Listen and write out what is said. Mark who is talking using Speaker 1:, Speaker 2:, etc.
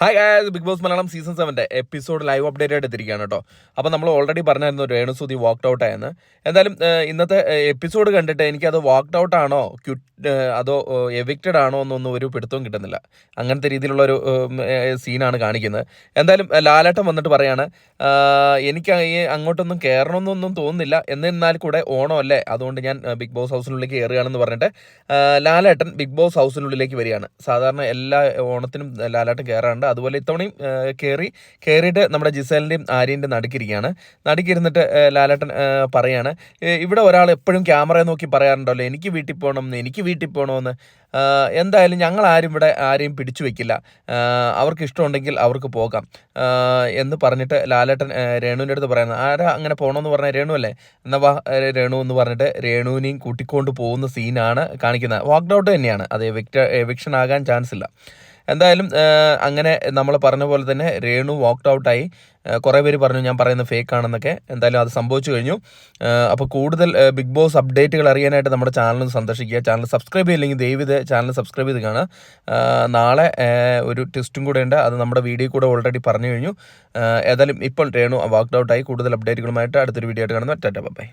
Speaker 1: Hi guys, Bigg Boss Malayalam season 7 episode live update ആയിട്ട് എത്തിയിരിക്കുകയാണ് കേട്ടോ. അപ്പോൾ നമ്മൾ ഓൾറെഡി പറഞ്ഞായിരുന്നു രേണുസുതി വാക്ക്ഡ് ഔട്ട് ആയെന്ന്. എന്തായാലും ഇന്നത്തെ എപ്പിസോഡ് കണ്ടിട്ട് എനിക്കത് വാക്ക്ഡ് ഔട്ട് ആണോ അതോ എവിക്റ്റഡ് ആണോ എന്നൊന്നും ഒരു പിടുത്തവും കിട്ടുന്നില്ല. അങ്ങനത്തെ രീതിയിലുള്ളൊരു സീനാണ് കാണിക്കുന്നത്. എന്തായാലും ലാലേട്ടൻ വന്നിട്ട് പറയാണ്, എനിക്ക് അങ്ങോട്ടൊന്നും കയറണമെന്നൊന്നും തോന്നുന്നില്ല, എന്നിരുന്നാൽ കൂടെ ഓണം അല്ലേ, അതുകൊണ്ട് ഞാൻ ബിഗ് ബോസ് ഹൗസിനുള്ളിലേക്ക് കയറുകയാണെന്ന് പറഞ്ഞിട്ട് ലാലേട്ടൻ ബിഗ് ബോസ് ഹൗസിനുള്ളിലേക്ക് വരികയാണ്. സാധാരണ എല്ലാ ഓണത്തിനും ലാലേട്ടൻ കയറാറുണ്ട്. അതുപോലെ ഇത്തവണയും കയറിയിട്ട് നമ്മുടെ ജിസേലിൻ്റെയും ആര്യൻ്റെയും നടുക്കിരുന്നിട്ട് ലാലേട്ടൻ പറയാണ്, ഇവിടെ ഒരാൾ എപ്പോഴും ക്യാമറയെ നോക്കി പറയാറുണ്ടല്ലോ, എനിക്ക് വീട്ടിൽ പോകണമെന്ന്. എന്തായാലും ഞങ്ങൾ ആരെയും പിടിച്ചു വെക്കില്ല, അവർക്ക് ഇഷ്ടമുണ്ടെങ്കിൽ അവർക്ക് പോകാം എന്ന് പറഞ്ഞിട്ട് ലാലേട്ടൻ രേണുവിൻ്റെ അടുത്ത് പറയുന്നത്. ആരാ അങ്ങനെ പോകണമെന്ന് പറഞ്ഞാൽ രേണു അല്ലേ, എന്നാൽ വാ രേണു എന്ന് പറഞ്ഞിട്ട് രേണുവിനെയും കൂട്ടിക്കൊണ്ട് പോകുന്ന സീനാണ് കാണിക്കുന്നത്. വാക്ക്ഡ് ഔട്ട് തന്നെയാണ്, അത് എവിക്ഷൻ ആകാൻ ചാൻസ് ഇല്ല. എന്തായാലും അങ്ങനെ നമ്മൾ പറഞ്ഞ പോലെ തന്നെ രേണു വാക്ക്ഡ് ഔട്ടായി. കുറേ പേര് പറഞ്ഞു ഞാൻ പറയുന്നത് ഫേക്ക് ആണെന്നൊക്കെ. എന്തായാലും അത് സംഭവിച്ചു കഴിഞ്ഞു. അപ്പോൾ കൂടുതൽ ബിഗ് ബോസ് അപ്ഡേറ്റുകൾ അറിയാനായിട്ട് നമ്മുടെ ചാനൽ സന്ദർശിക്കുക. ചാനൽ സബ്സ്ക്രൈബ് ചെയ്യില്ലെങ്കിൽ ദയവിത് ചാനൽ സബ്സ്ക്രൈബ് ചെയ്ത് കാണുക. നാളെ ഒരു ട്വിസ്റ്റും കൂടെ ഉണ്ട്, അത് നമ്മുടെ വീഡിയോ കൂടെ ഓൾറെഡി പറഞ്ഞു കഴിഞ്ഞു. ഏതായാലും ഇപ്പോൾ രേണു വാക്ക്ഡ് ഔട്ടായി. കൂടുതൽ അപ്ഡേറ്റുകളുമായിട്ട് അടുത്തൊരു വീഡിയോ ആയിട്ട് കാണുന്നു. Tata bye.